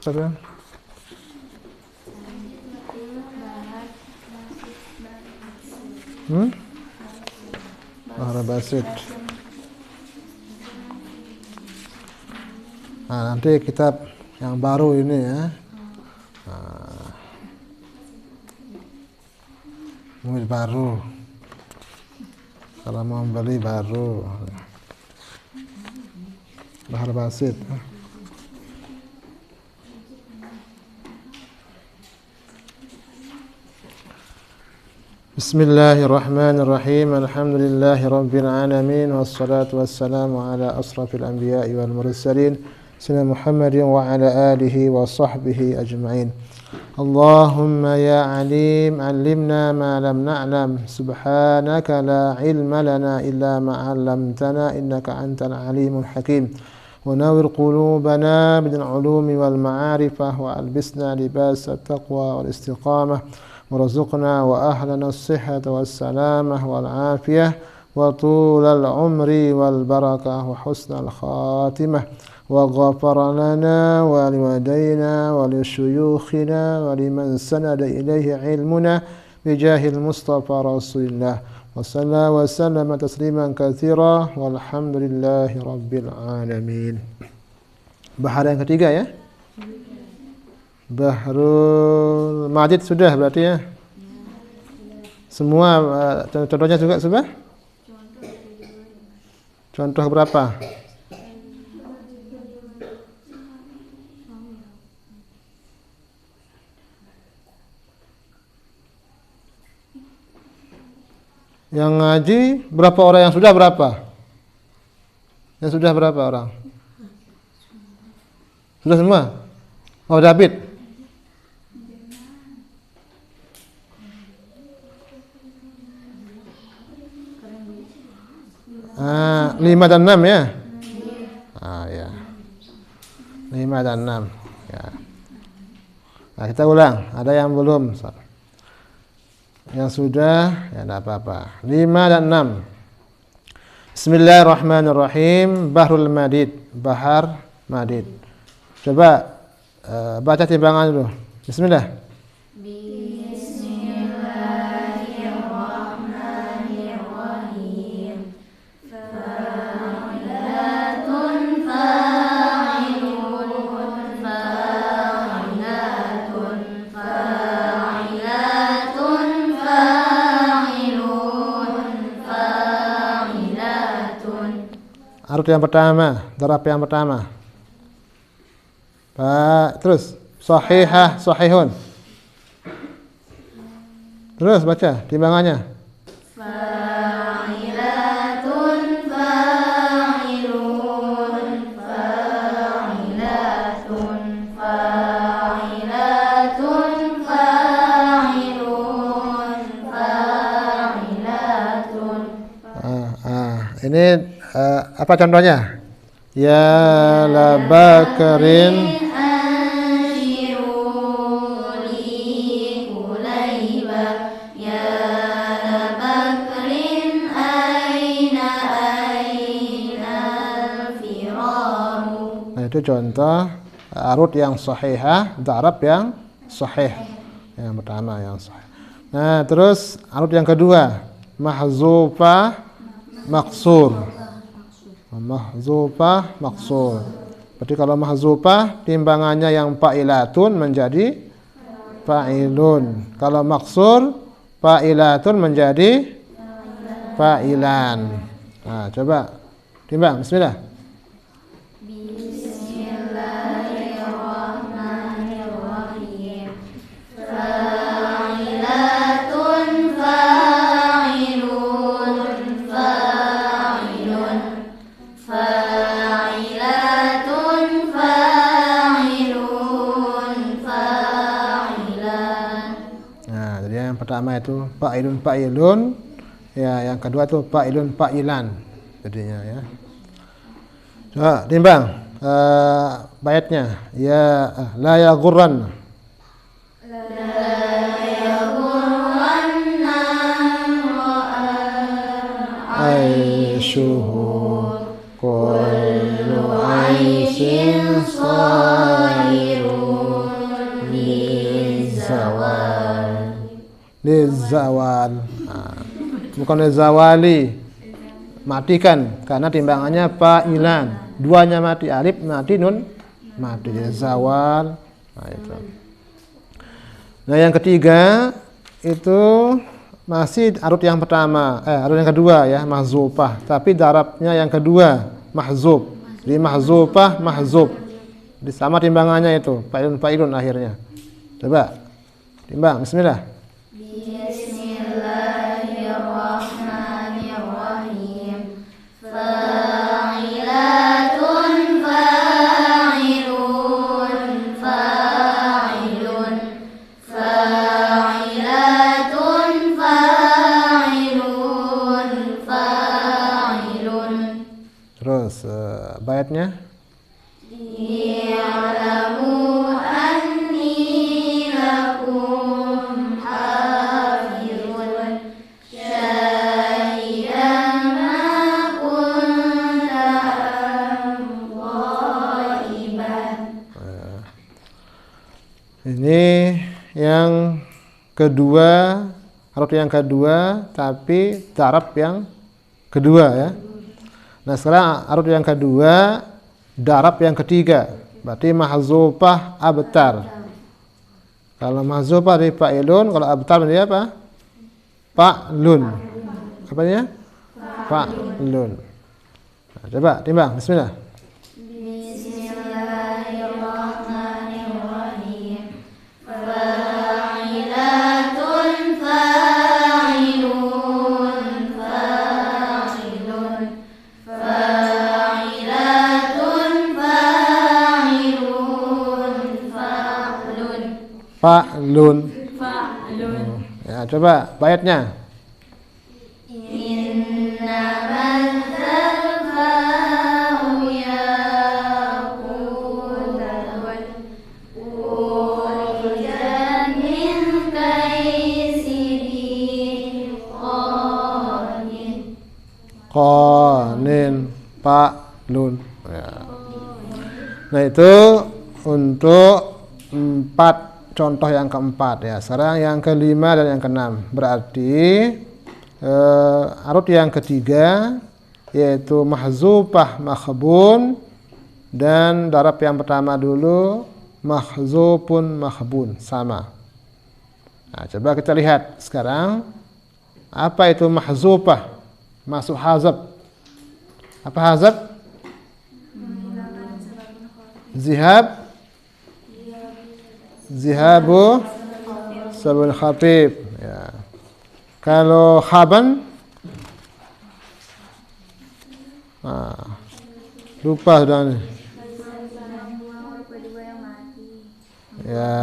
Kata. Bahar Basit. Nah, nanti kitab yang baru ini ya. Murid baru. Kalau mau beli baru. Bahar Basit. Bismillahirrahmanirrahim. Alhamdulillahi rabbil alamin wassalatu wassalamu ala asrafil anbiya'i wal mursalin sayyidina Muhammadin wa ala alihi wa sahbihi ajma'in. Allahumma ya alim 'allimna ma lam na'lam subhanaka la ilma lana illa ma 'allamtana innaka antal alimul hakim. Wa nawwir qulubana bil 'ulumi wal ma'arifah wa albisna libas at-taqwa wal istiqamah. ورزقنا وأهلنا الصحة والسلامة والعافية وطول العمر والبركة وحسن الخاتمة وغفر لنا ولوالدينا ولشيوخنا ولمن سند إليه علمنا بجاه المصطفى رسول الله وصلى وسلم تسليما كثيرا والحمد لله رب العالمين. Bahar yang ketiga ya. Bahrul Madid sudah berarti ya. Semua contohnya juga sudah? Contoh berapa? Yang ngaji berapa orang, yang sudah berapa? Yang sudah berapa orang? Sudah semua? Oh, David. 5 dan 6 ya? Ya. 5 dan 6 ya. Nah, kita ulang. Ada yang belum? Yang sudah ya enggak apa-apa. 5 dan 6. Bismillahirrahmanirrahim. Bahrul Madid. Bahar Madid. Coba baca timbangan dulu. Bismillah. Arut yang pertama, darab yang pertama. Terus sahihah, sahihun. Terus baca timbangannya. Fa'ilatun, fa'ilun, fa'ilatun, fa'ilatun, fa'ilun, fa'ilatun. Ini apa contohnya? Ya la bakarin itu contoh arut yang sahihah, darab yang sahih. Yang pertama yang sahih. Nah, terus arut yang kedua, mahzufah, maksur. Mahzufah, maksur. Berarti kalau mahzufah timbangannya yang fa'ilatun menjadi fa'ilun. Kalau maksur fa'ilatun menjadi fa'ilan. Nah, coba timbang. Bismillah. Bismillahirrahmanirrahim. Fa'ilatun, fa'ilun, fa'ilun, fa'ilatun, fa'ilun, fa'ilan. Nah, jadi yang pertama itu fa'ilun, fa'ilun. Ya, yang kedua itu fa'ilun, fa'ilan. Jadinya ya. Coba timbang bayatnya. Ya la yaghurran. La yaghurranna aishuhu kullu aisin sairun lizawal. Bukan lizawali. Matikan karena timbangannya fa'ilan. Duanya mati, alif mati, nun mati. Zawal. Nah, itu. Nah, yang ketiga itu masih arut yang pertama, arut yang kedua ya, mahzufah. Tapi darabnya yang kedua, mahzuf. Jadi mahzufah, mahzuf. Jadi sama timbangannya itu, fa'ilun fa'ilun akhirnya. Coba timbang, bismillah. Bismillahirrahmanirrahim. Fa'ilatun fa'ilun fa'ilun fa'ilatun fa'ilun fa'ilun. Terus baitnya. I'lamu anni lakum hafizun syahidan ma kunta ghaiban. Ini yang kedua, arut yang kedua, tapi darab yang kedua ya. Nah, sekarang arut yang kedua, darab yang ketiga. Berarti mahzufah abtar. Kalau mahzufah dari fa'ilun, kalau abtar dari apa? Fa'lun. Apanya? Fa'lun. Nah, coba timbang, bismillah. Bismillahirrahmanirrahim. Fa'ilatun fa'ilun fa'ilun fa'ilatun fa'ilun fa'lun. Fa'lun. Fa'lun. Ya, coba baitnya. Innamal zarfa'u yaqutatun urjan min kaisirin qanin. Qanin, fa'lun. Ya. Nah, itu untuk 4 contoh yang keempat ya. Sekarang yang kelima dan yang keenam. Berarti arut yang ketiga yaitu mahzufah makhbun, dan darab yang pertama dulu mahzufun makhbun, sama. Nah, coba kita lihat sekarang apa itu mahzufah masuk hazab. Apa hazab? Zihab, zihabu sabun khafif ya. Kalau khaban lupa sudah nih. Ya,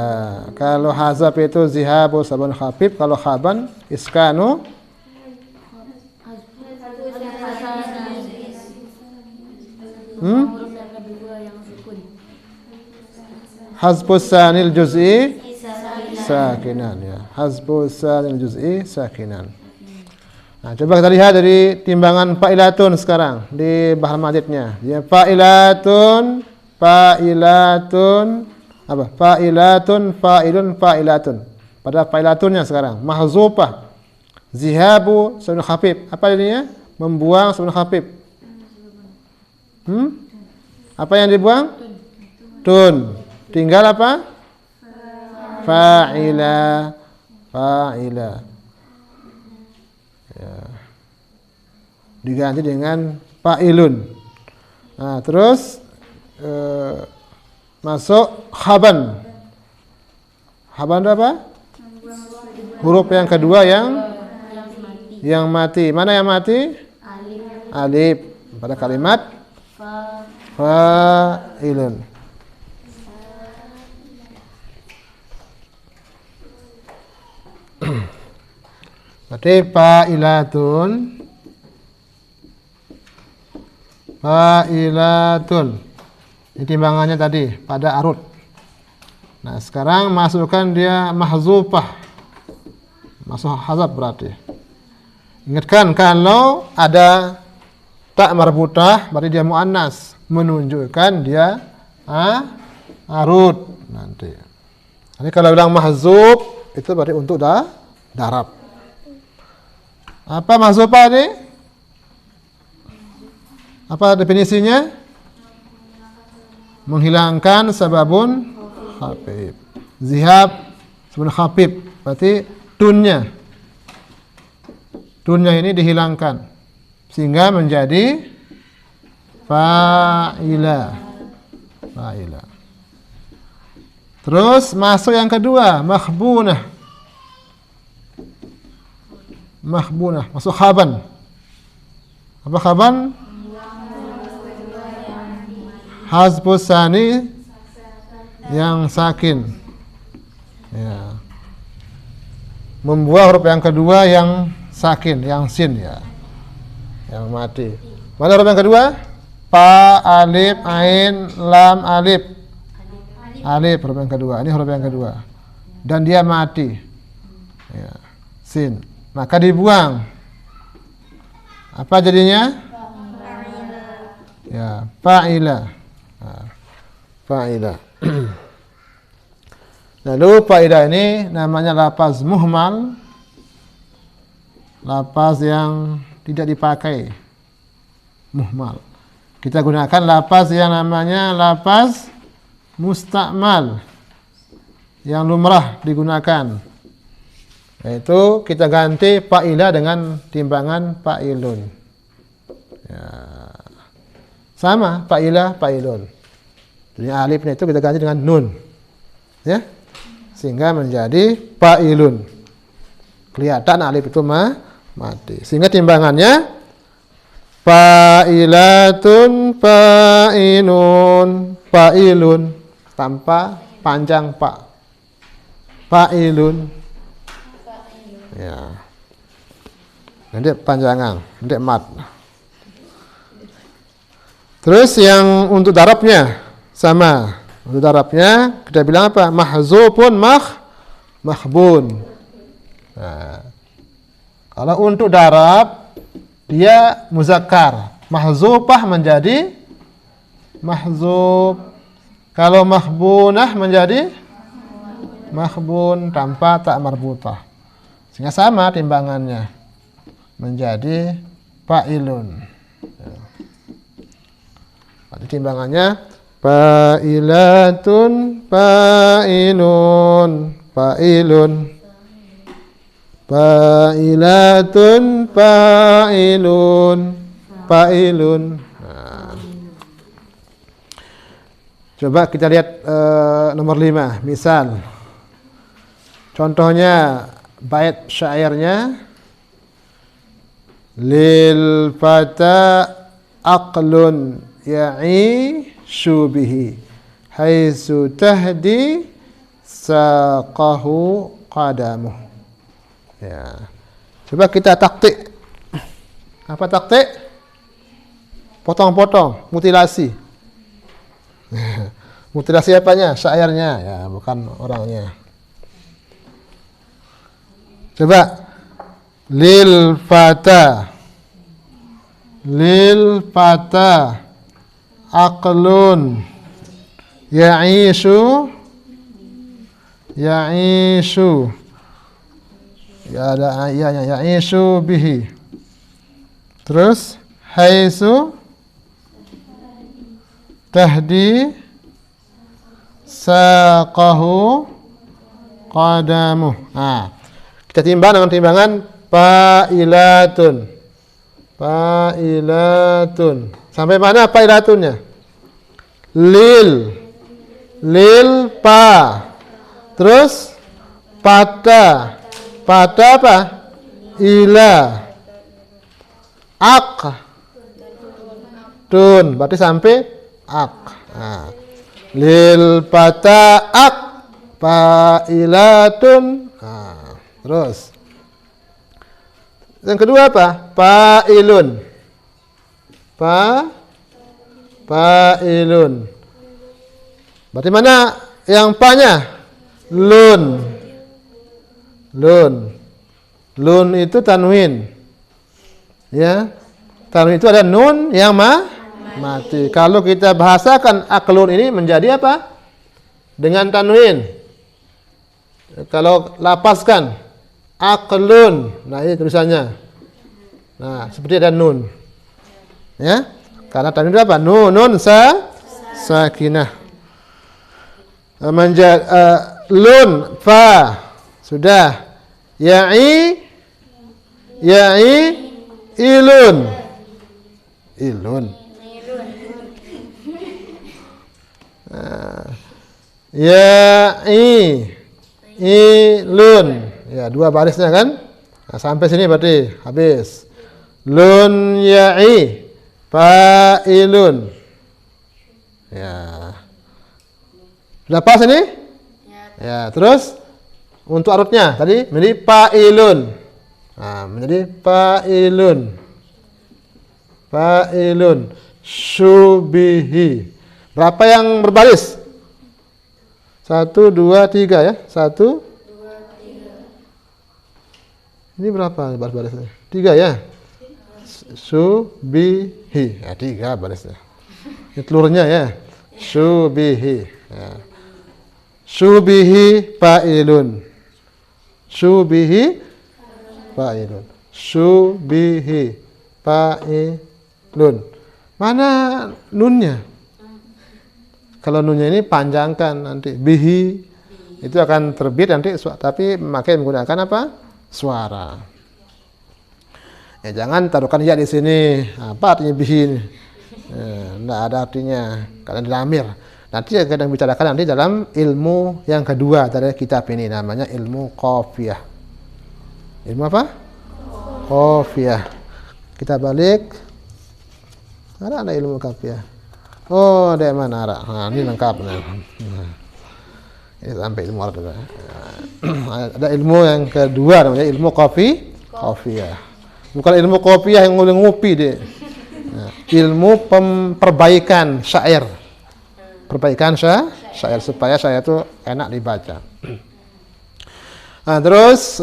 kalau hazab itu zihabu sabun khafif, kalau khaban iskanu hazbus sanil juz'i sakinan ya. Hazbus sanil juz'i sakinan. Nah, coba kita lihat dari timbangan fa'ilatun sekarang di bahar madidnya. Ya, fa'ilatun, fa'ilatun, apa? Fa'ilatun, fa'ilun, fa'ilatun. Pada fa'ilatunnya sekarang mahzufah. Zihabu sabun khafif. Apa jadinya? Membuang sabun khafif. Apa yang dibuang? Tun. Tinggal apa? Fa'ila, fa'ila. Ya. Diganti dengan fa'ilun. Nah, terus masuk khaban. Khaban apa? Huruf yang kedua yang mati. Mana yang mati? Alif. Pada kalimat fa'ilun. Berarti fa'ilatun, fa'ilatun. Ini timbangannya tadi pada arut. Nah, sekarang masukkan dia mahzufah. Masuk hazab berarti. Ingatkan kalau ada tak marbutah berarti dia muannas, menunjukkan dia arut nanti. Jadi kalau bilang mahzuf itu berarti untuk darab. Apa mahzufah ini? Apa definisinya? Menghilangkan sababun khafif. Zihab sababun khafif, berarti tunnya ini dihilangkan sehingga menjadi fa'ila. Terus masuk yang kedua, makhbunah, masuk khaban. Apa khaban? Hazfus sani yang sakin. Ya. Membuang huruf yang kedua yang sakin, yang sin ya. Yang mati. Mana huruf yang kedua? Pa, alif, ain, lam, alif. Alif huruf yang kedua. Ini huruf yang kedua. Dan dia mati. Ya. Sin. Maka dibuang. Apa jadinya? Ya, fa'ila. Fa'ila. Lalu fa'ilah ini namanya lafaz muhmal, lafaz yang tidak dipakai, muhmal. Kita gunakan lafaz yang namanya lafaz mustakmal, yang lumrah digunakan, yaitu kita ganti fa'ilah dengan timbangan fa'ilun. Ya. Sama, fa'ilah, fa'ilun. Jadi alifnya itu kita ganti dengan nun, ya, sehingga menjadi fa'ilun. Kelihatan alif itu mati. Sehingga timbangannya fa'ilatun, fa'inun, fa'ilun, tanpa panjang pa. Fa'ilun. Ya. Nanti panjangan, nanti mat. Terus yang untuk darabnya sama. Untuk darabnya kita bilang apa? Mahzufun, mahbun. Nah, kalau untuk darab dia muzakkar, mahzufah menjadi mahzuf. Kalau mahbunah menjadi mahbun tanpa tak marbutah. Sehingga sama timbangannya, menjadi fa'ilun. Berarti timbangannya fa'ilatun, fa'inun, fa'ilun, fa'ilatun, fa'ilun, fa'ilun. Nah. Coba kita lihat nomor 5, misal. Contohnya bait syairnya, lil fata aqlun ya'ishu bihi haitsu tahdi saqahu qadamuh. Ya. Coba kita taktik. Apa taktik? Potong-potong, mutilasi. Mutilasi apanya? Syairnya, ya, bukan orangnya. Coba lil fata aqlun ya'ishu ya ada ayatnya, ya'ishu bihi. Terus haitsu tahdi saqahu qadamuh. Nah, kita timbang dengan timbangan fa'ilatun. Fa'ilatun. Sampai mana fa'ilatunnya? Lil pa. Terus pada apa? Ila. Ak. Tun. Berarti sampai ak. Nah. Lil pata ak fa'ilatun. Nah. Terus yang kedua apa? Fa'ilun. Fa'ilun. Berarti mana yang pa-nya? Lun. Lun itu tanwin. Ya. Tanwin itu ada nun yang mati. Kalau kita bahasakan aklun ini menjadi apa? Dengan tanwin. Kalau lapaskan aqlun. Nah, ini tulisannya. Nah, seperti ada nun. Ya. Karena tadi itu apa? Nunun sakinah. Lun fa. Sudah. Ya'i ilun. Ilun. Ilun. Ya, dua barisnya kan? Nah, sampai sini berarti habis. Lun ya'i fa'ilun. Ya. Sudah pas ini? Ya, terus untuk arutnya tadi menjadi fa'ilun. Nah, menjadi fa'ilun. Fa'ilun. Syubihi. Berapa yang berbaris? 1, 2, 3 ya. 1, 2, 3. Ini berapa baris-barisnya? 3 ya. Syubihi. Ya, 3 barisnya. Ini telurnya ya. Syubihi. Ya. Syubihi fa'ilun. Syubihi fa'ilun. Syubihi fa'ilun. Mana nunnya? Kalau nunnya ini panjangkan nanti bihi itu akan terbit nanti, tapi menggunakan apa? Suara. Ya, jangan taruhkan ya di sini. Apa artinya bihi ini? Enggak ada artinya karena dilamir. Nanti akan bicarakan nanti dalam ilmu yang kedua dari kitab ini, namanya ilmu qafiyah. Ilmu apa? Qafiyah. Kita balik. Ada ilmu qafiyah. Oh, dari mana Ara? Nah, ini lengkap. Nah. Ini sampai ilmu Arab. Ada ilmu yang kedua namanya ilmu qafiyah. Bukan ilmu qafiyah yang ngopi deh. Nah, ilmu perbaikan syair. Perbaikan syair supaya syair itu enak dibaca. Nah, terus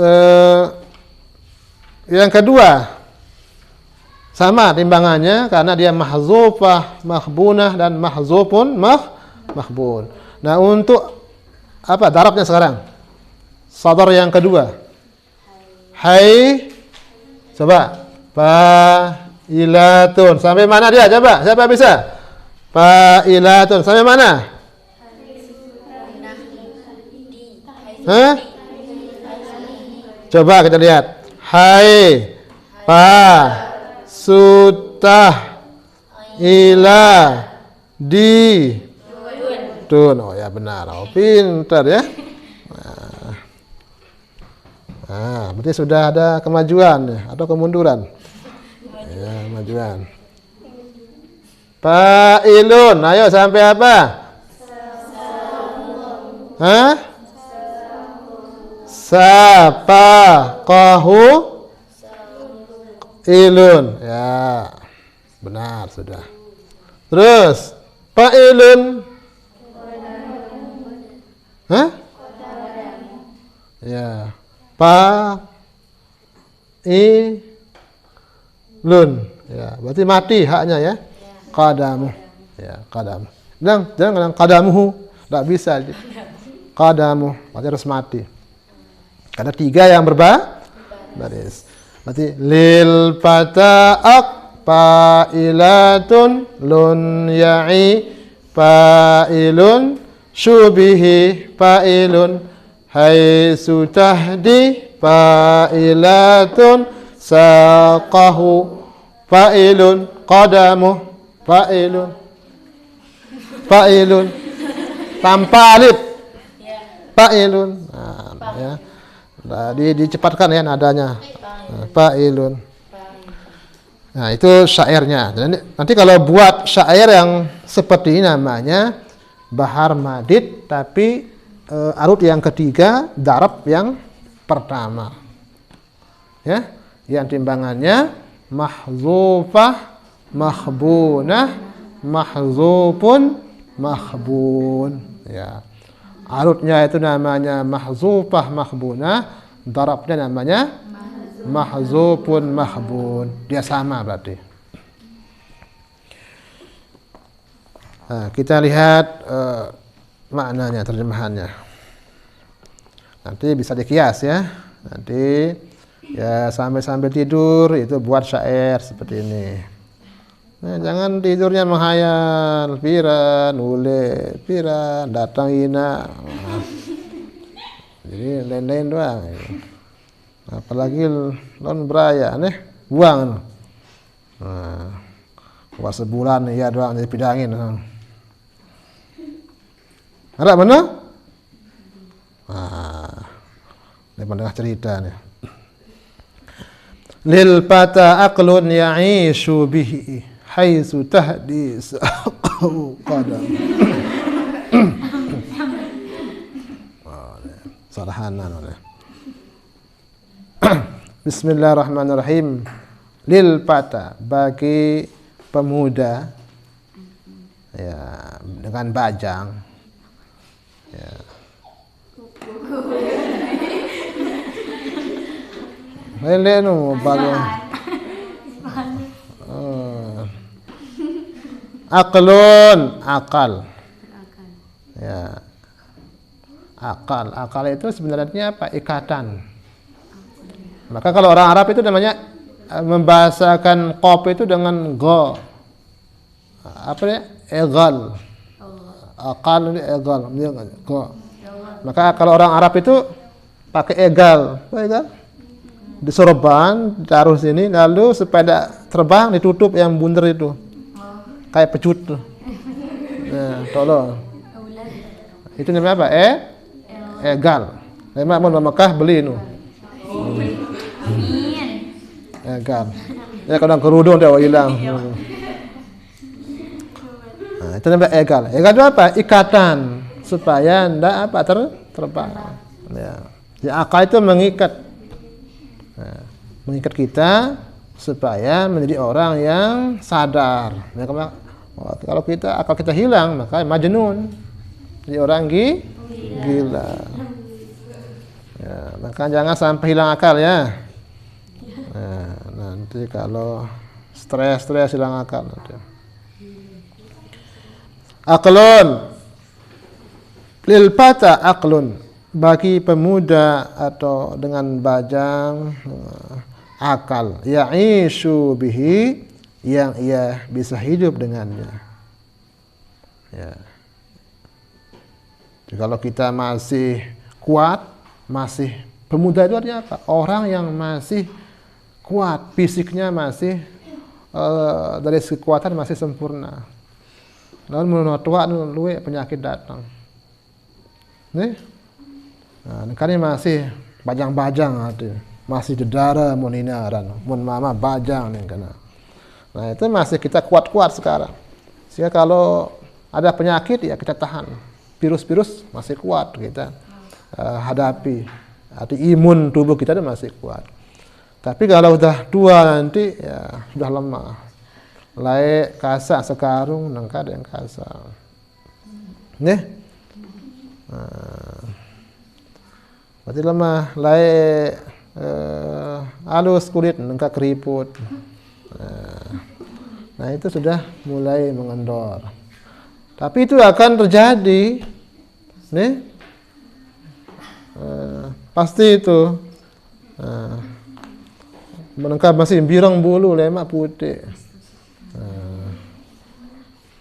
yang kedua sama timbangannya karena dia mahzufah, mahbunah dan mahzufun, mahbun. Nah, untuk apa darabnya sekarang? Sadar yang kedua. Hai. Coba. Fa'ilatun. Sampai mana dia? Coba. Siapa bisa? Fa'ilatun. Sampai mana? Hah? Coba kita lihat. Hai. Sutah ila di tun. Oh ya benar. Oh, pintar ya. Nah, berarti sudah ada kemajuan ya, atau kemunduran? Ya, kemajuan. Fa'ilun. Ayo sampai apa? Hah? Sapaqahu ilun. Ya. Benar sudah. Terus fa'ilun. Hah? Ya. Fa'ilun. Ya, berarti mati haknya ya. Qadamu. Ya, qadamu. Jangan bilang qadamuhu. Enggak bisa. Qadamu. Berarti harus mati. Karena 3 yang berbaris. Berarti lil fata'aq fa'ilatun lun ya'i fa'ilun syubihi fa'ilun haitsu tahdi fa'ilatun saqahu fa'ilun qadamu fa'ilun tanpa alif fa'ilun. Nah, ya. Dicepatkan ya nadanya. Fa'ilun. Nah, itu syairnya. Nanti kalau buat syair yang seperti ini namanya bahar madid, tapi arut yang ketiga, darab yang pertama. Ya, yang timbangannya mahzufah, mahbunah, mahzufun, mahbun. Ya. Arutnya itu namanya mahzufah, mahbunah, darabnya namanya mahzufun, mahbun. Dia sama berarti. Nah, kita lihat maknanya, terjemahannya. Nanti bisa dikias ya. Nanti ya sambil tidur itu buat syair seperti ini. Nah, jangan tidurnya menghayal, piran, ule, piran, datang ina. Nah, jadi lain-lain doang. Apalagi lon beraya, nih buang. Nah, buat sebulan ya doang jadi pidangin. Ada mana? Ini pendengar cerita nih. Lil fata aqlun ya'ishu bihi haitsu tahdi saqahu qadam. Sarahanan oleh. Bismillahirrahmanirrahim. Lil fata, bagi pemuda ya dengan bajang ya. Lelenu bagus. Aqlun, akal. Ya. Akal itu sebenarnya apa? Ikatan. Maka kalau orang Arab itu namanya membahasakan qaf itu dengan go. Apa ya? Egal. Akal ini egal, go. Maka kalau orang Arab itu pakai egal. Apa egal? Disorban, taruh sini, lalu supaya terbang ditutup yang bundar itu. Kayak pecut tuh. Nah, tolong. Itu namanya apa? Egal. Memang mau Mekah beli itu. Egal. Ya kadang kerudung dia hilang. Nah, itu namanya egal. Egal itu apa? Ikatan supaya ndak apa terbang. Ya. Ya akal itu mengikat. Nah, mengikat kita supaya menjadi orang yang sadar. Nah, kalau akal kita hilang, maka majnun. Jadi orang gila. Ya, maka jangan sampai hilang akal ya. Nah, nanti kalau stres hilang akal nanti. Aqlun lil fata aqlun, bagi pemuda atau dengan bajang akal, ya'ishu bihi, yang ia bisa hidup dengannya. Ya. Jadi kalau kita masih kuat, masih pemuda itu artinya apa? Orang yang masih kuat, fisiknya masih dari segi kekuatan masih sempurna. Lalu menurut tua luwe penyakit datang. Nih. Nah, karena masih bajang-bajang hati. Masih dedara mun inaran, mun mama bajang nih kana. Nah, itu masih kita kuat-kuat sekarang. Sehingga kalau ada penyakit ya kita tahan. Virus-virus masih kuat kita hadapi. Arti imun tubuh kita itu masih kuat. Tapi kalau udah tua nanti ya sudah lemah. Lae kasak sekarung nangka ada yang kasak. Nih. Berarti lemah, lae halus kulit nangka keriput. Nah, itu sudah mulai mengendor. Tapi itu akan terjadi. Nih. Pasti itu. Menangkap masih birang bulu lemak putih.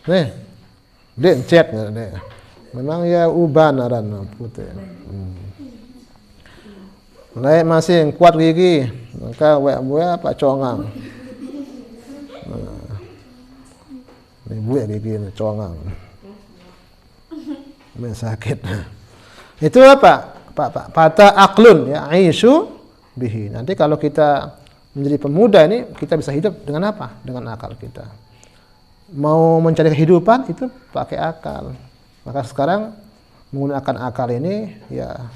Nih, dia chat nih. Memang ya uban aran putih. Naik masih kuat gigi, maka buaya apa congang. Ini buaya gigi ini congang. Ini sakit. Itu apa? Fata aqlun ya aisyu bihi. Nanti kalau kita menjadi pemuda ini kita bisa hidup dengan apa? Dengan akal kita. Mau mencari kehidupan itu pakai akal. Maka sekarang menggunakan akal ini ya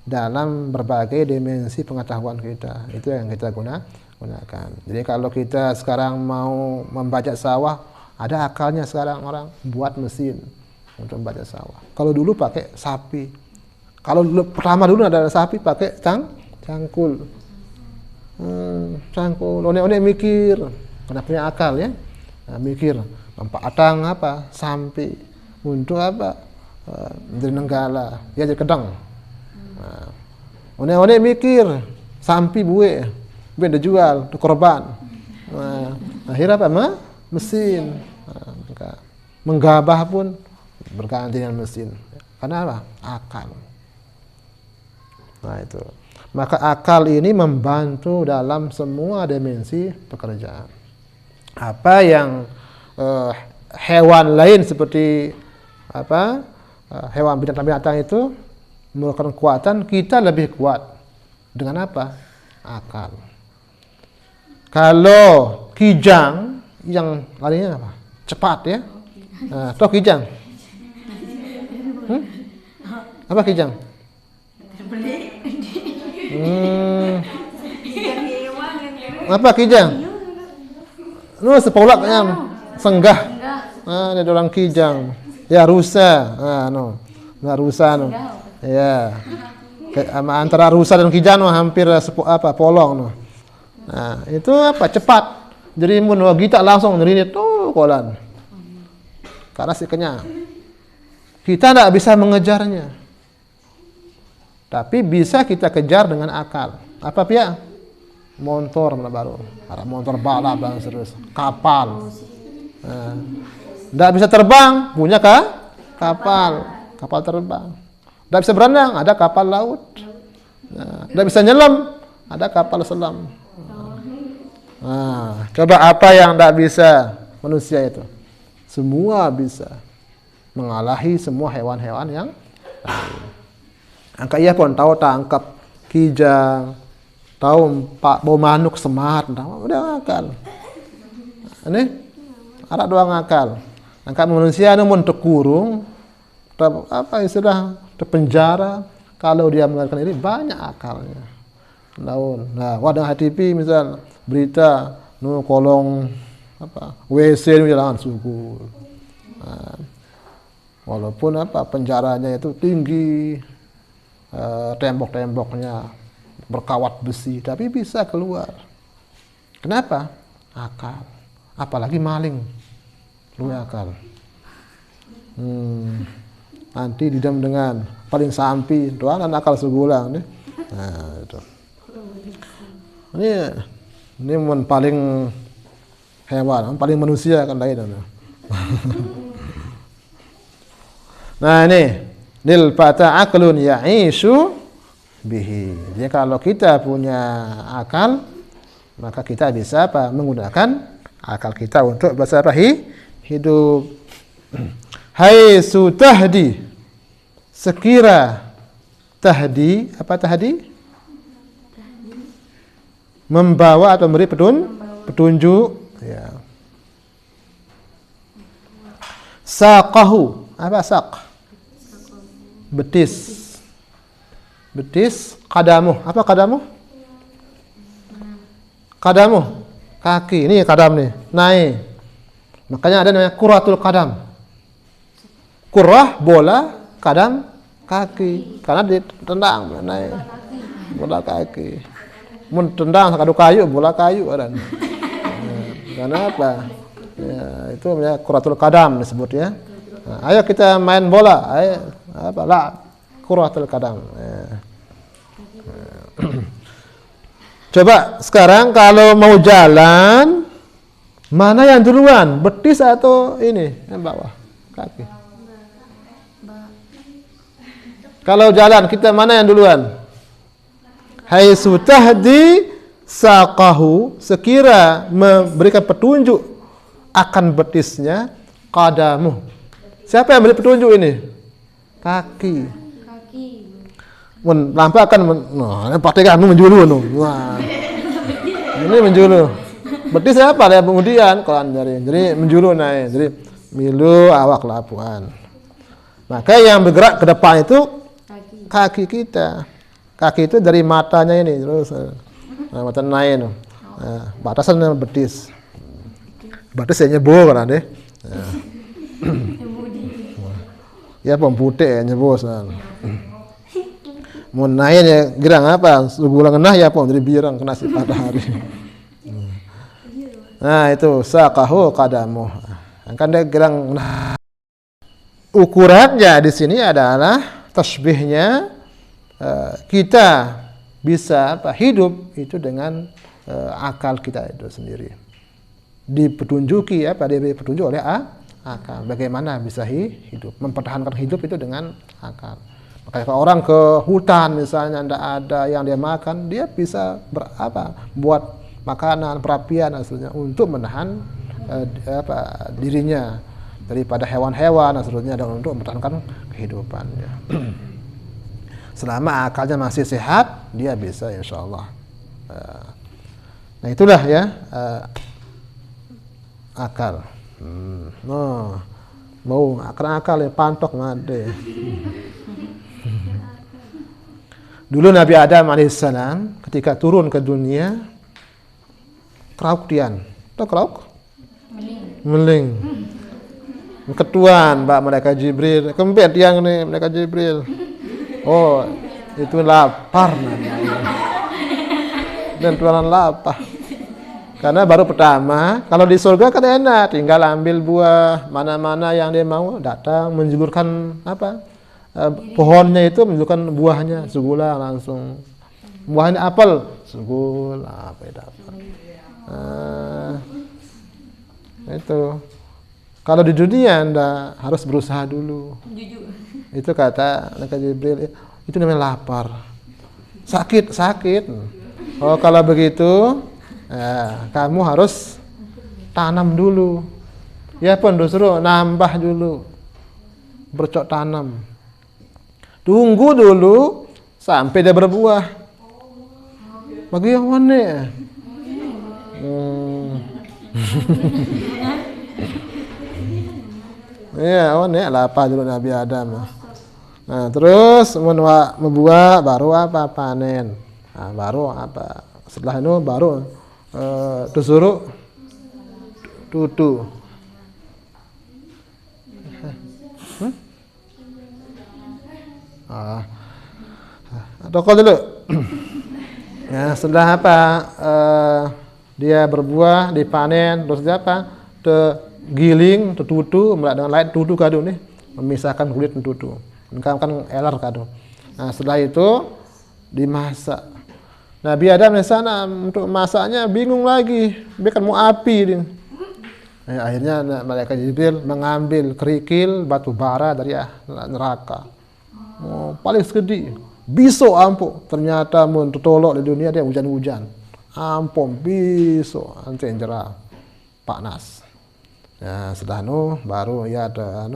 dalam berbagai dimensi pengetahuan kita. Itu yang kita gunakan. Jadi kalau kita sekarang mau membajak sawah, ada akalnya sekarang orang buat mesin untuk membajak sawah. Kalau dulu pakai sapi. Kalau pertama dulu ada sapi pakai cangkul. Cangkul. One mikir. Karena punya akal ya. Nah, mikir atang apa sampai untuk apa dari nenggala ya jadi kedang. Nah, one mikir Sampi buih dah jual, dah korban. Nah, akhirnya apa? Mesin. Nah, menggabah pun berganti dengan mesin. Karena apa? Akal. Nah itu. Maka akal ini membantu dalam semua dimensi pekerjaan. Apa yang hewan lain seperti hewan binatang-binatang itu mengeluarkan kekuatan, kita lebih kuat. Dengan apa? Akal. Kalau kijang yang larinya apa? Cepat ya. Nah, toh kijang. Apa kijang? Apa kijang? Sepolak yang senggah. Ada orang kijang. Ya rusa. Rusa Ya. Antara rusa dan kijang hampir polong Nah, itu apa? Cepat. Jadi mun kita langsung ngerini tuh kolan. Karena si kenyang. Kita tidak bisa mengejarnya. Tapi bisa kita kejar dengan akal. Apa pia? Motor baru. Ada motor balap dan terus. Kapal. Tidak bisa terbang, punya kapal. Kapal terbang. Tidak bisa berenang, ada kapal laut. Tidak bisa nyelam, ada kapal selam. Coba apa yang tidak bisa manusia itu? Semua bisa. Mengalahi semua hewan-hewan yang lain. Angka ia pun tahu tangkap kijang, tahu bau manuk semat, udah akal. Ini ada doang akal. Angka manusia namun terkurung, terpenjara. Kalau dia melarikan diri banyak akalnya. Nah, wadah HTV misal berita kolong WC ini jangan sugul. Walaupun penjaranya itu tinggi, tembok-temboknya berkawat besi, tapi bisa keluar. Kenapa? Akal. Apalagi maling, lu akal. Nanti didam dengan paling sampi, doang dan akal segulang nih. Nah itu. Ini paling hewan, paling manusia kan lain. Nah ini lil fata aqlun ya'ishu bihi. Jadi kalau kita punya akal, maka kita bisa menggunakan akal kita untuk hidup. Haitsu tahdi, sekira tahdi, apa tahdi? Membawa atau memberi petunjuk. Ya. Saqahu, apa saq? Betis. Kadamu, apa kadamu? Kadamu, kaki. Ini kadam nih, naik. Makanya ada namanya kuratul kadam. Kurah bola, kadam kaki. Karena ditendang naik. Bola kaki. Mun tendang sakadu kayu, bola kayu ada. Karena apa? Ya, itu namanya kuratul kadam disebut ya. Nah, ayo kita main bola. Ayo kuratul kadam. Ya. Coba sekarang kalau mau jalan, mana yang duluan? Betis atau ini yang bawah? Kaki. Kalau jalan kita mana yang duluan? Haitsu tahdi saqahu, sekira memberikan petunjuk akan betisnya qadamu. Siapa yang beri petunjuk ini? Kaki. Mun lampak kan praktekan menjulu nu. Wah. Ini menjulu. Betis siapa dia kemudian kalau jadi menjulu naik. Jadi milu awak lapuan. Maka yang bergerak ke depan itu kaki kita. Kaki itu dari matanya ini terus mata naik nu. Batasan betis. Betis ya nyebo kan deh. Ya pemputih nyebo san. Mun naik ya gerang apa? Segulang genah ya pom jadi birang kena si matahari. Nah itu saqahu qadamu. Kan dia gerang ukurannya di sini adalah tasbihnya kita bisa hidup itu dengan akal kita itu sendiri. Dipetunjuki diberi petunjuk oleh akal. Bagaimana bisa hidup, mempertahankan hidup itu dengan akal. Makanya kalau orang ke hutan misalnya tidak ada yang dia makan, dia bisa buat makanan, perapian maksudnya untuk menahan dirinya daripada hewan-hewan maksudnya dan untuk mempertahankan kehidupannya. Selama akalnya masih sehat, dia bisa insyaallah. Nah itulah ya akal. Mau akal ya pantok made. Dulu Nabi Adam alaihissalam ketika turun ke dunia, krauk dian. Tahu krauk? Meling. Ketuan mbak malaikat Jibril. Kempet yang nih malaikat Jibril. Oh, itu lapar namanya. Dan tuanan lapar. Karena baru pertama, kalau di surga kan enak, tinggal ambil buah mana-mana yang dia mau, datang menjulurkan pohonnya itu menjulurkan buahnya, segula langsung. Buahnya apel, segula dapat. Itu. Kalau di dunia Anda harus berusaha dulu. Itu kata malaikat Jibril, itu namanya lapar. Sakit. Oh, kalau begitu kamu harus tanam dulu. Ya pun disuruh nambah dulu. Bercok tanam. Tunggu dulu sampai dia berbuah. Bagaimana ya? Ya, lapar dulu Nabi Adam. Nah, terus membuah baru panen. Nah, baru setelah itu baru disuruh tutu. Toko dulu. Ya, setelah dia berbuah, dipanen, terus dia giling, tutu, dengan light tutu kado nih, memisahkan kulit tutu. Kan elar kado. Nah, setelah itu dimasak. Nabi Adam di sana untuk masaknya bingung lagi, dia kan mau api dia. Akhirnya malaikat Jibril mengambil kerikil batu bara dari neraka. Paling segede, besok ampun. Ternyata mun tertolok di dunia dia hujan-hujan. Ampun besok anjing jerah panas. Ya setelah baru ya ada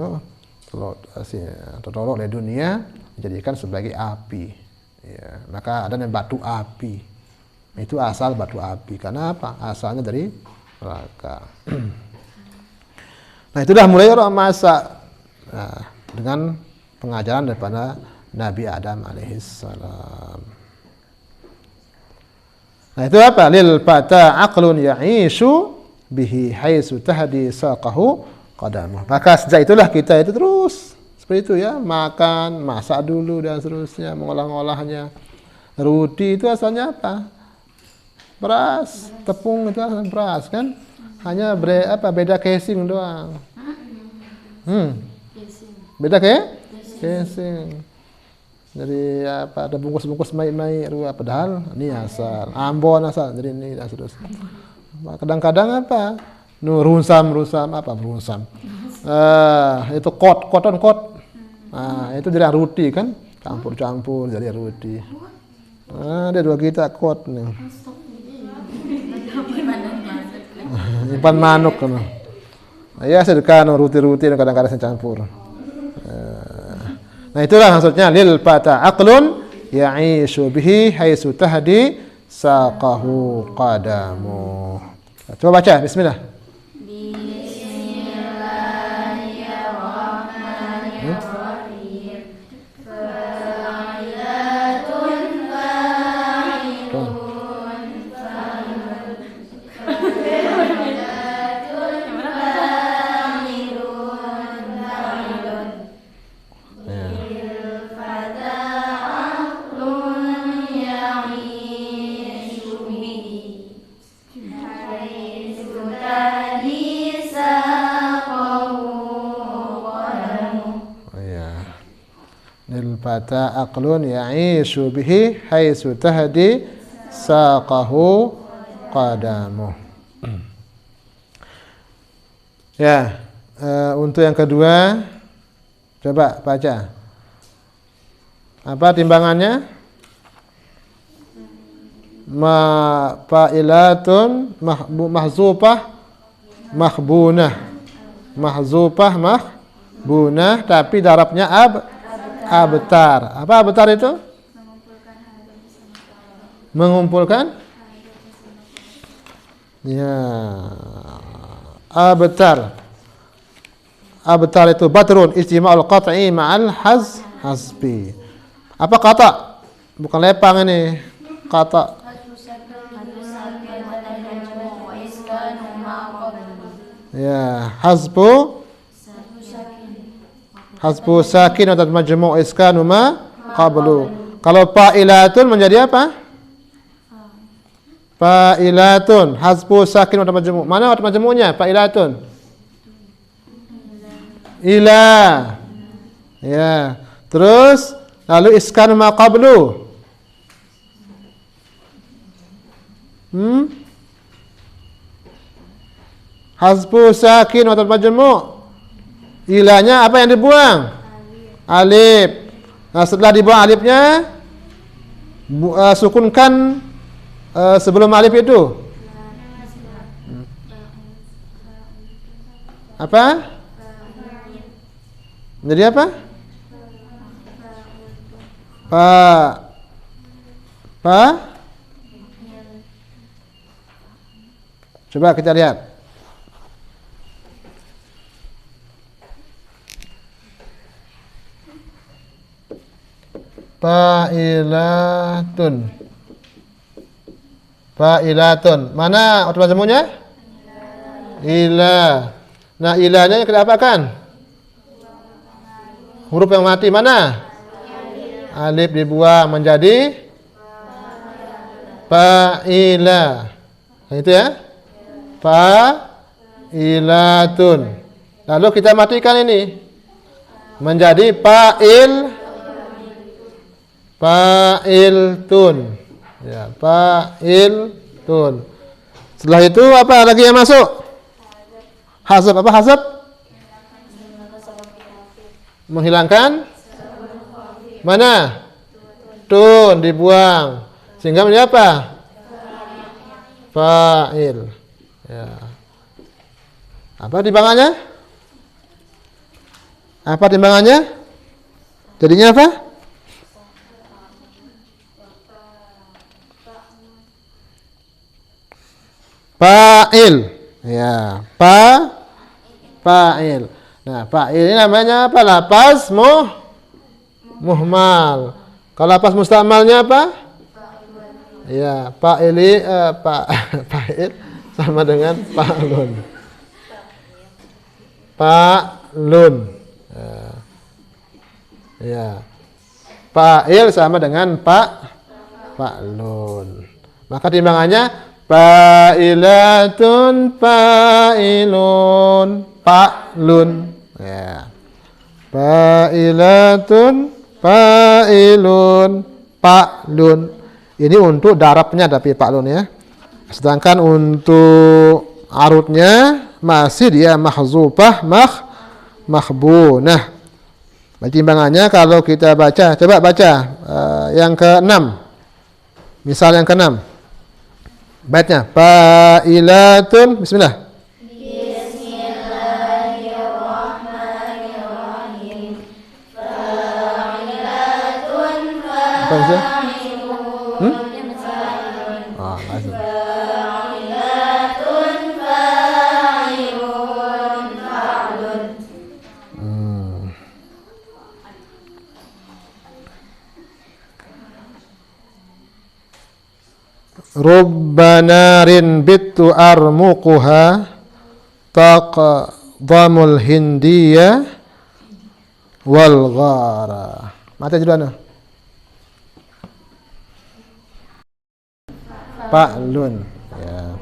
tertolok di dunia dijadikan sebagai api. Ya, maka ada yang batu api. Itu asal batu api. Karena apa? Asalnya dari neraka. Nah, itulah mulai orang masak. Nah, dengan pengajaran daripada Nabi Adam alaihissalam. Nah, itu apa? Lil fata aqlun ya'ishu bihi haitsu tahdi saqahu qadamuh. Maka sejak itulah kita itu terus seperti itu ya, makan, masak dulu dan seterusnya, mengolah-olahnya. Roti itu asalnya apa? Beras, tepung itu asalnya beras kan? Hanya beda casing doang. Beda casing. Jadi ada bungkus-bungkus mai-mai padahal ini asal Ambon asal jadi ini dan seterusnya. Kadang-kadang rusam itu cotton. Nah, itu jadi roti kan, campur jadi roti. Nah, dia dua kita kot nih. Impan manuk kan. Ya sedekah roti kadang-kadang campur. Nah, itulah maksudnya lil fata aqlun ya'ishu bihi haitsu tahdi saqahu qadamu. Coba baca bismillah. lil fata aqlun ya'ishu bihi haitsu tahdi saqahu qadamuh. Ya, untuk yang kedua coba baca. Apa timbangannya? Fa'ilatun mahzufah mahbunah. Mahzufah mahbunah tapi darabnya abtar. Apa abtar itu? Mengumpulkan ya, abtar. Abtar itu batrun istima'ul qat'i ma'al hasbi. Apa kata? Bukan lepang ini. Kata ya, hasbu sakin atau majmu' iskanu ma qablu. Kalau fa'ilatun menjadi apa? Fa'ilatun hasbu sakin atau majmu'. Mana atau majmu'nya? Fa'ilatun. Ila. Ya. Terus lalu iskanu ma qablu. Hasbu sakin atau majmu'. Ilanya apa yang dibuang? Alif. Nah, setelah dibuang alifnya sukunkan sebelum alif itu. Apa? Menjadi apa? Coba kita lihat. Fa'ilatun. Mana otot majmu'nya? Ila. Nah, ilanya kita apakan? Huruf yang mati mana? Alif dibuang menjadi fa'ila. Nah, itu ya. Fa'ilatun. Lalu kita matikan ini menjadi fa'iltun. Ya, fa'iltun. Setelah itu apa lagi yang masuk? Hazab. Apa hazab? Menghilangkan mana? Tun dibuang. Sehingga menjadi apa? Fa'il. Ya. Apa timbangannya? Apa timbangannya? Jadinya apa? Fa'il. Ya, fa'il. Nah, fa'il ini namanya apa? Lapas muhmal. Kalau lapas mustamalnya apa? Ya, fa'ili fa'il sama dengan fa'lun. Fa'lun. Ya. Fa'il sama dengan fa'lun. Maka timbangannya fa'ilatun fa'ilun fa'lun. Ya. Fa'ilatun fa'ilun fa'lun. Ini untuk darabnya tapi fa'lun ya. Sedangkan untuk arutnya masih dia mahzufah mahbunah. Timbangannya kalau kita baca, coba baca yang ke-6. Misal yang ke-6. Baitnya fa'ilatun, bismillah. Bismillahirrahmanirrahim. Fa'ilatun fa'ilun. Fa'ilatun fa'ilun fa'lun. Rubbanarin bitu armuquha taqdamul hindiya wal ghara. Mata judulnya Fa'lun. Ya.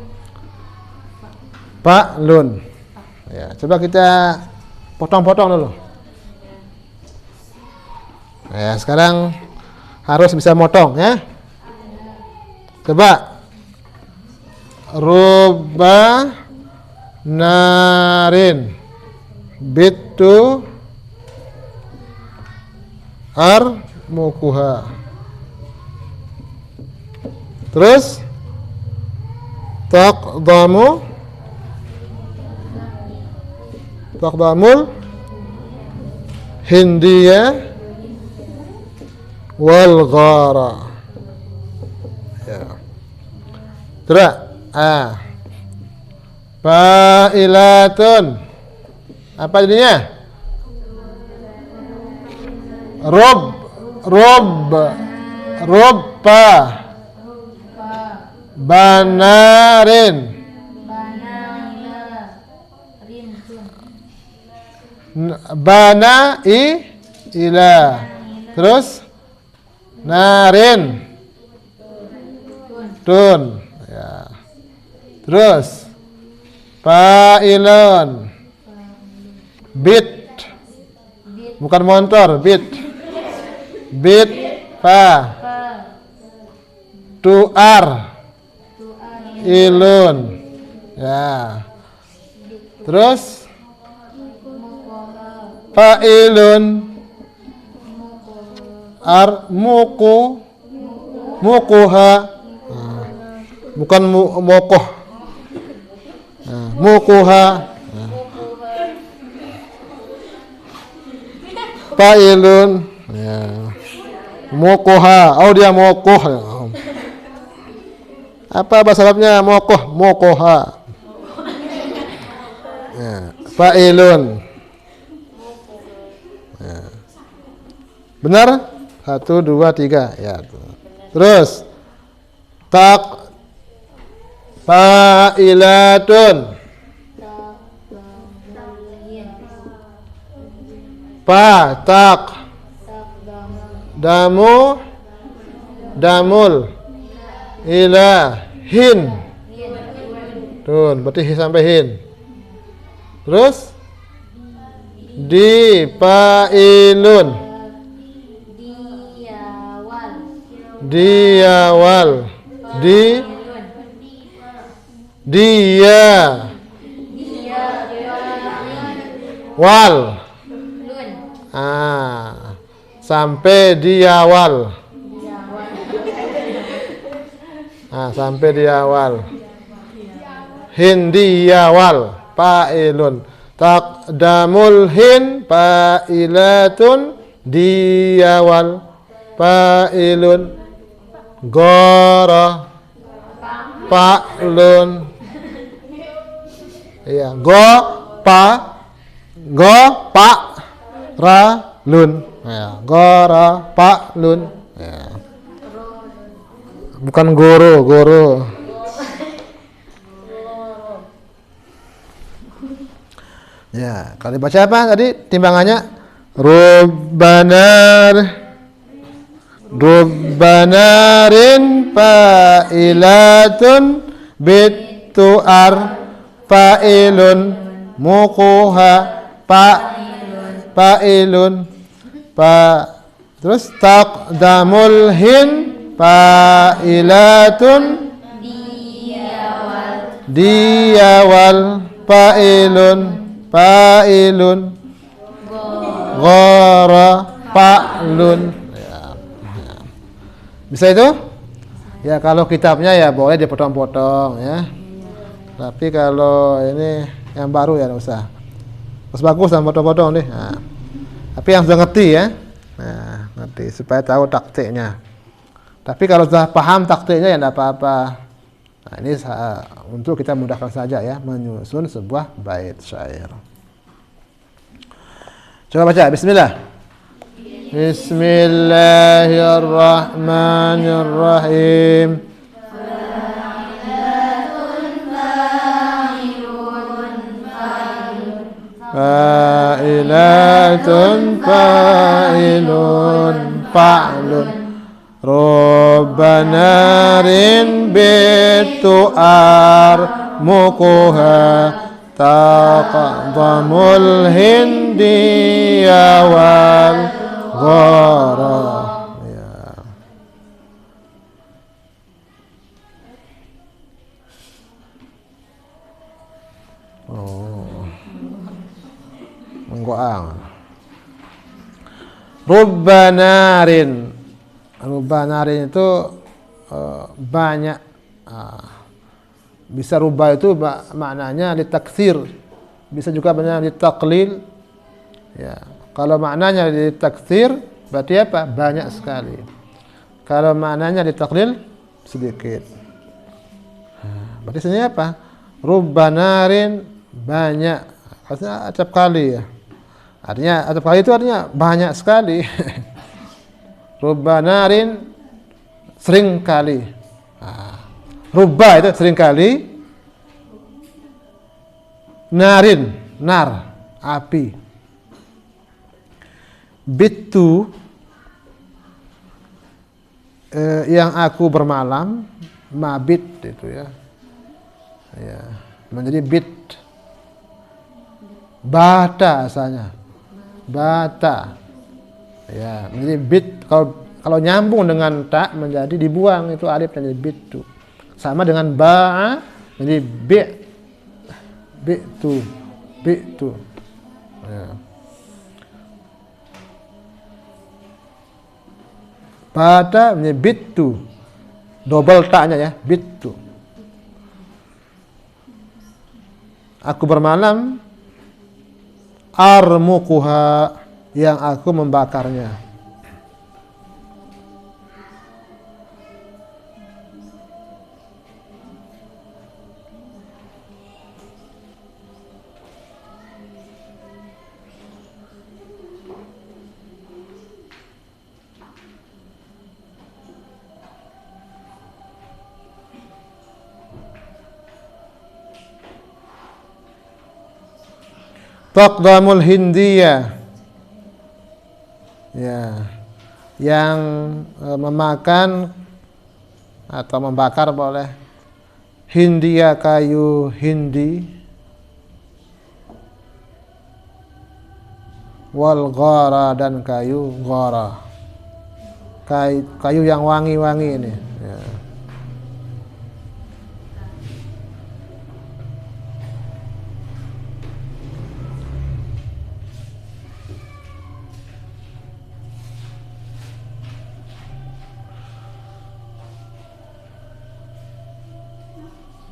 Fa'lun. Ya, coba kita potong-potong dulu. Ya, sekarang harus bisa motong ya. Coba. Rubba narin bitu armukuha. Terus taqdamul hindiya wal ghara. Ya. Terus fa'ilatun. Apa jadinya? Robba banarin. Bana ila. Terus narin tun. Ya. Terus fa'ilun bit, bukan motor, bit fa tuar ilun. Ya. Terus fa'ilun mukuha. Bukan mokoh. Mukuha. Fa'ilun. Ya. Mokoha. Oh, dia mokoh. Apa bahasa Arabnya mokoh? Mokoha. Ya. Fa'ilun. Ya. Benar? 1, 2, 3. Ya. Terus fa'ilatun. Damul ila hin. Tuh, berarti sampai hin. Terus fa'ilun diyawal dia wal sampai diawal. Sampai diawal. Hindiyawal fa'ilun. Taqdamul hin fa'ilatun diyawal fa'ilun. Gora fa'lun. Iya, ralun. Ya, gora fa'lun. Ya. Bukan goro. Ya, kalau dibaca apa tadi timbangannya? Rubbanarin fa'ilatun bituar fa'ilun mukuha fa'ilun terus taqdamul hin fa'ilatun diyawal fa'ilun ghara fa'lun. Bisa itu? Ya, kalau kitabnya ya boleh dipotong-potong ya. Tapi kalau ini yang baru ya enggak usah. Terus bagus dan potong-potong nih. Nah, tapi yang sudah ngerti ya. Nah, ngerti supaya tahu taktiknya. Tapi kalau sudah paham taktiknya ya enggak apa-apa. Nah, ini untuk kita mudahkan saja ya menyusun sebuah bait syair. Coba baca, bismillah. Bismillahirrahmanirrahim. Fa'ilatun fa'lun Rabbanarin bitu'ar mukuha taqdamul hindiya wal Ghara. Ya. Oh. Menggoang. Rubbanarin. Rubbanarin itu banyak. Bisa rubah itu maknanya ditaktsir. Bisa juga maknanya ditaklil. Ya. Kalau maknanya ditaktsir berarti apa? Banyak sekali. Kalau maknanya ditaklil sedikit. Berarti sini apa? Rubbanarin banyak. Artinya acap kali ya. Artinya acap kali itu artinya banyak sekali. Rubbanarin sering kali. Rubba itu sering kali. Narin, nar, api. Bitu yang aku bermalam, mabit itu ya. Ya, menjadi bit. Bata asalnya. Bata. Ya, menjadi bit. Kalau nyambung dengan tak menjadi dibuang itu alif menjadi bitu. Sama dengan ba'a menjadi bitu. Ya. Bata menjadi bitu. Double taknya ya, bitu. Aku bermalam armuquha yang aku membakarnya. Taqdamul hindiyah. Ya. Yang memakan atau membakar boleh. Hindia kayu hindi. Wal ghara dan kayu ghara. Kayu yang wangi-wangi ini. Ya.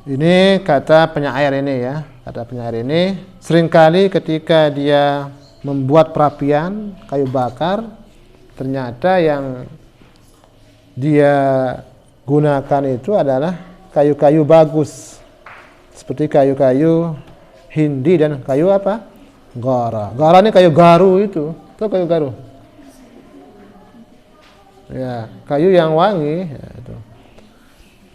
Ini kata penyair ini ya. Kata penyair ini seringkali ketika dia membuat perapian kayu bakar, ternyata yang dia gunakan itu adalah kayu-kayu bagus. Seperti kayu-kayu hindi dan kayu apa? Ghara. Ghara ini kayu garu itu. Itu kayu garu. Ya, kayu yang wangi ya, itu.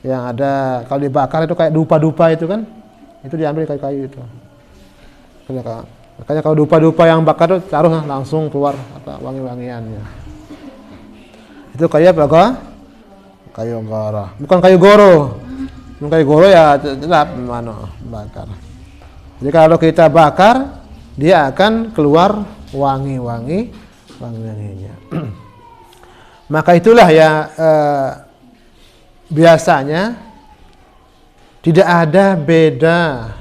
Yang ada kalau dibakar itu kayak dupa-dupa itu kan, itu diambil kayu-kayu itu. Makanya kalau dupa-dupa yang bakar itu taruh langsung keluar apa wangi-wangiannya. Itu kayu apa? Kayu ghara. Bukan kayu goro. Bukan kayu goro ya tetap mana bakar. Jadi kalau kita bakar dia akan keluar wangi-wanginya. Maka itulah ya biasanya tidak ada beda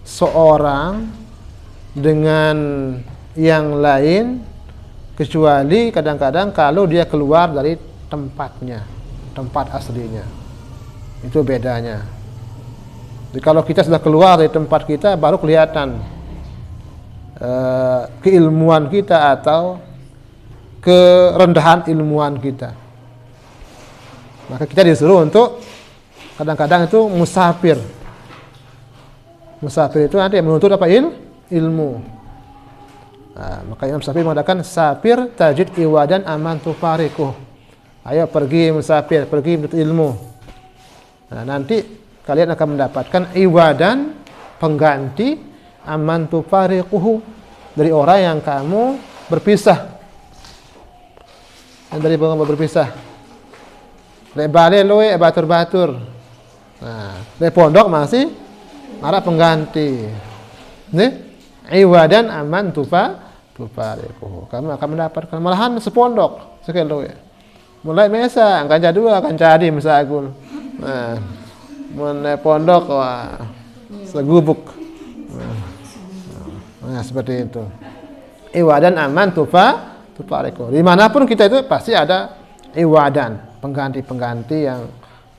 seorang dengan yang lain kecuali kadang-kadang kalau dia keluar dari tempatnya, tempat aslinya. Itu bedanya. Jadi kalau kita sudah keluar dari tempat kita baru kelihatan keilmuan kita atau kerendahan ilmuwan kita. Maka kita disuruh untuk kadang-kadang itu musafir. Musafir itu nanti menuntut apa? Ilmu. Nah, maka Imam Syafi'i mengatakan safir tajid iwadan aman tufariquh. Ayo pergi musafir, pergi menuntut ilmu. Nah, nanti kalian akan mendapatkan iwadan pengganti aman tufariquh dari orang yang kamu berpisah. Dan dari berpisah. Lek balik loe batur-batur. Nah, lek pondok masih marah pengganti. Nih, iwadan aman tufariquhu. Kamu akan mendapatkan malahan sepondok sekilo ya. Mulai biasa kanca dua, kanca adi misagul. Nah, mulai pondok wah segubuk. Nah, seperti itu. Iwadan aman tufariquhu. Dimanapun kita itu pasti ada iwadan, pengganti-pengganti yang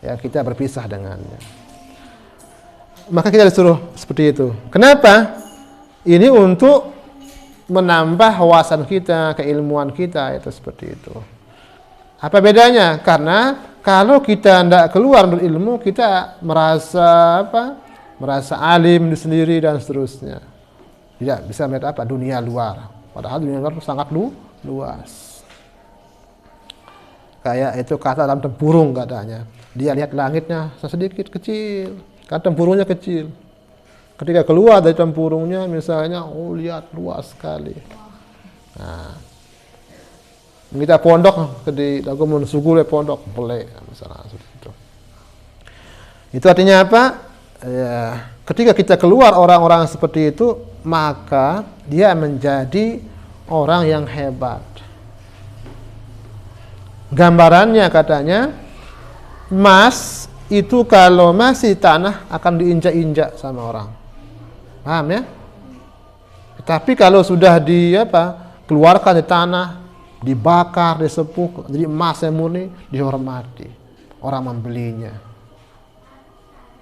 ya kita berpisah dengannya. Maka kita disuruh seperti itu. Kenapa? Ini untuk menambah wawasan kita, keilmuan kita, itu seperti itu. Apa bedanya? Karena kalau kita tidak keluar berilmu, kita merasa apa? Merasa alim sendiri dan seterusnya. Tidak bisa melihat apa? Dunia luar. Padahal dunia luar sangat luas. Kayak itu kata dalam tempurung katanya. Dia lihat langitnya sedikit kecil, kata tempurungnya kecil. Ketika keluar dari tempurungnya misalnya, oh lihat luas sekali. Nah, kita pondok di Dagumun Sugule pondok boleh misalnya seperti itu. Itu artinya apa? Ya, ketika kita keluar orang-orang seperti itu, maka dia menjadi orang yang hebat. Gambarannya katanya, emas itu kalau masih tanah akan diinjak-injak sama orang. Paham ya? Tapi kalau sudah keluarkan di tanah, dibakar, disepuh, jadi emas yang murni, dihormati. Orang membelinya.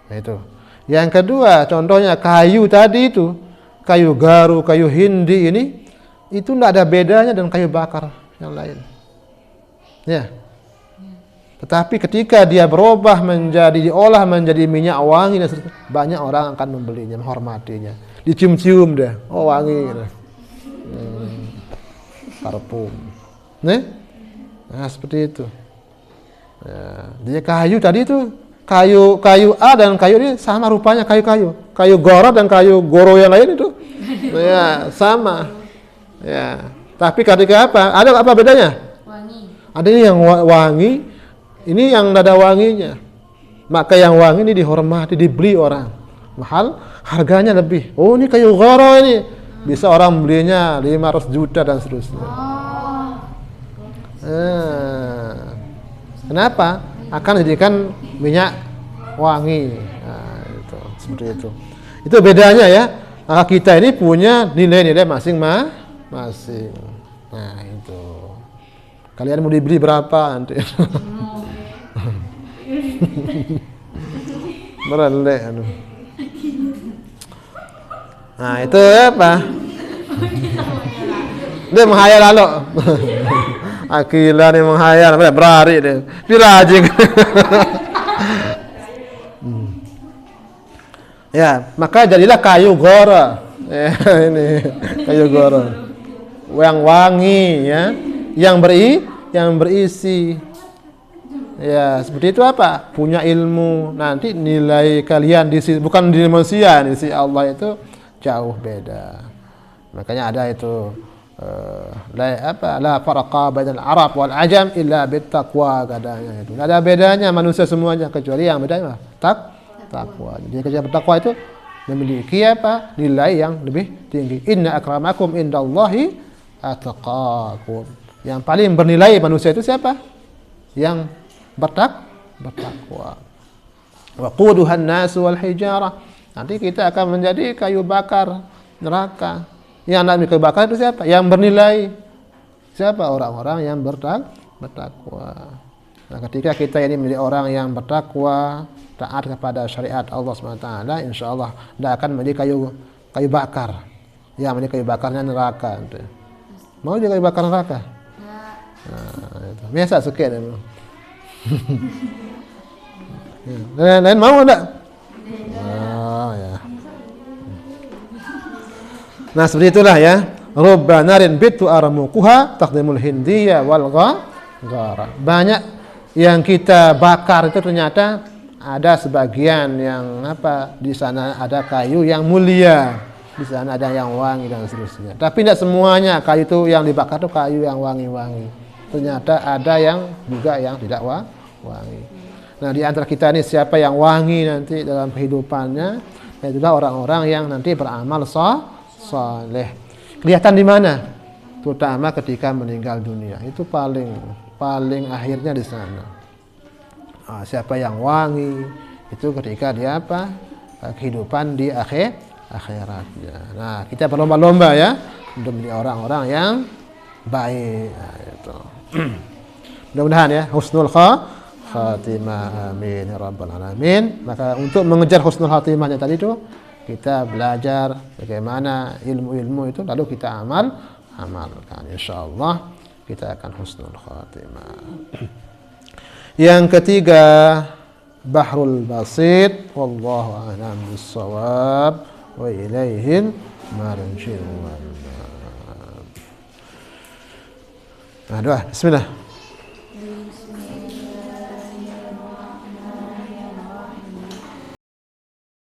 Nah itu. Yang kedua, contohnya kayu tadi itu, kayu garu, kayu hindi ini, itu tidak ada bedanya dengan kayu bakar yang lain. Ya. Tetapi ketika dia berubah diolah menjadi minyak wangi, dan banyak orang akan membelinya, menghormatinya. Dicium-cium deh, oh wangi. Gitu. Parfum. Nah seperti itu. Ya, jadi kayu tadi itu kayu A dan kayu ini sama rupanya kayu goro dan kayu goro yang lain itu ya sama ya. Tapi ketika ada apa bedanya? Wangi. Ada yang wangi, ini yang tidak ada wanginya. Maka yang wangi ini dihormati, dibeli orang mahal, harganya lebih. Oh ini kayu goro ini bisa orang belinya 500 juta dan seterusnya. Kenapa? Akan dijadikan minyak wangi. Nah, itu seperti itu. Itu bedanya ya. Maka kita ini punya nilai-nilai masing-masing. Nah, itu. Kalian mau dibeli berapa nanti? Merelek Nah, itu apa? Dia menghayal lalu. Akilah nih menghayal, berari deh. Dirajing. Ya, maka jadilah kayu gora. Ini kayu gora. Yang wangi ya, yang berisi. Ya, seperti itu apa? Punya ilmu. Nanti nilai kalian bukan di manusia, di sisi Allah itu jauh beda. Makanya ada itu la farqa bainal Arab wal Ajam illa bittaqwa katanya itu. Tidak ada bedanya manusia semuanya kecuali yang bedanya takwa. Jadi kerja bertakwa itu memiliki nilai yang lebih tinggi. Inna akramakum indallahi atqakum. Yang paling bernilai manusia itu siapa? Yang bertakwa. Wa quduhan nasu wal hijarah. Nanti kita akan menjadi kayu bakar neraka. Yang anak kayu bakar itu siapa? Yang bernilai. Siapa? Orang-orang yang bertakwa. Nah, ketika kita ini menjadi orang yang bertakwa, taat kepada syariat Allah SWT, insyaallah tidak akan menjadi kayu bakar. Yang menjadi kayu bakarnya neraka. Mau jadi kayu bakar neraka? Nah, itu. Biasa sekian ya. Lain mau enggak? Ya. Nah, seperti itulah ya. Rubba narin bitu aramukuha taqdimul hindiyya wal ghara. Banyak yang kita bakar itu ternyata ada sebagian yang di sana ada kayu yang mulia, di sana ada yang wangi dan seterusnya. Tapi tidak semuanya kayu itu yang dibakar itu kayu yang wangi-wangi. Ternyata ada yang juga yang tidak wangi. Nah, di antara kita ini siapa yang wangi nanti dalam kehidupannya? Itulah orang-orang yang nanti beramal saleh. Kelihatan di mana? terutama ketika meninggal dunia. Itu paling akhirnya di sana. Siapa yang wangi itu ketika dia kehidupan di akhiratnya. Nah, kita berlomba-lomba ya untuk menjadi orang-orang yang baik. Nah, itu. Mudah-mudahan ya husnul khatimah, amin ya rabbal alamin. Maka untuk mengejar husnul khatimahnya tadi itu kita belajar bagaimana ilmu-ilmu itu lalu kita amalkan. Insyaallah kita akan husnul khatimah. Yang ketiga, bahrul basit, wallahu a'lam bissawab, wa ilaihil marji'u. Nah, doa. Bismillah.